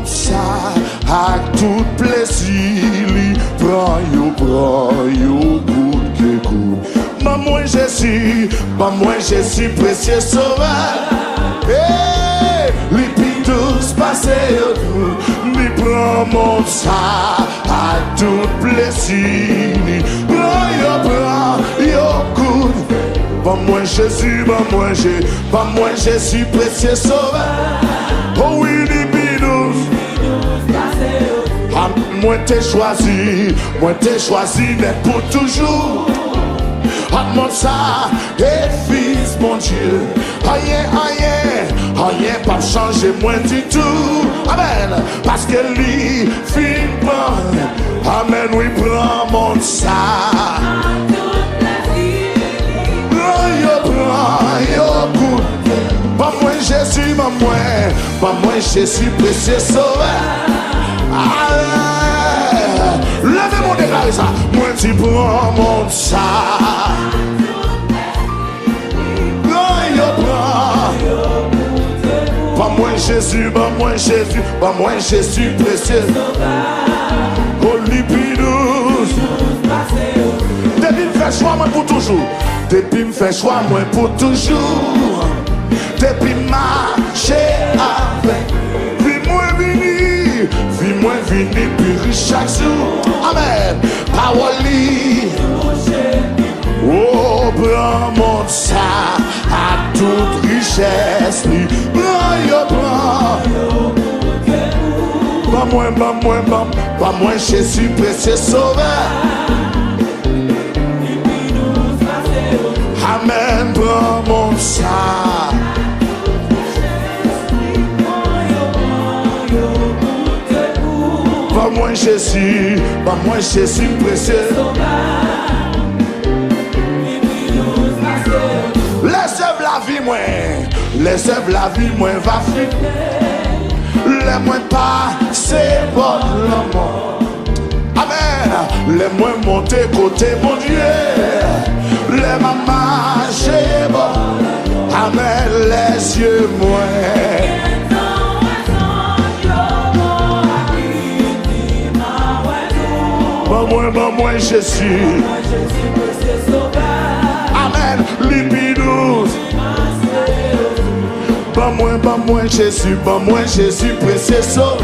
monde ça à tout plaisir, prends yo good que good. Bah moi Jésus précieux sauveur. Les pitous passés au tout, les prends monde ça à tout plaisir, prends yo good. Bah moi Jésus précieux sauveur. Oh oui, les pitous. Moi t'ai choisi d'être pour toujours. Mon ça, et fils mon Dieu. Rien pas changer moi du tout. Amen. Parce que lui fin pas. Amen, oui, prends mon ça. Prends yo good. Pas moi Jésus, pas moi Jésus précieux sauveur. Levez mon déclaré ça. Moi tu prends mon ça. Pas moi Jésus précieux. Oh lipidous. Depuis me fait choix moi pour toujours. Depuis me fait choix moi pour toujours. Depuis marcher avec. Vie moi vini puis chaque jour. Amen. Parole. Oh, prends mon ça à toute richesse. Pas moi Jésus précieux sauveur. Amen. Prends mon ça. Pas moi Jésus précieux. Laissez la vie moi va fuir. Les moins passer par l'amour. Amen. Les moins monter côté mon Dieu. Les mamans marcher bon. Amen. Les yeux moins. Bah moi Jésus. Amen. Lipidous. Bah moi Jésus précieux sauveur.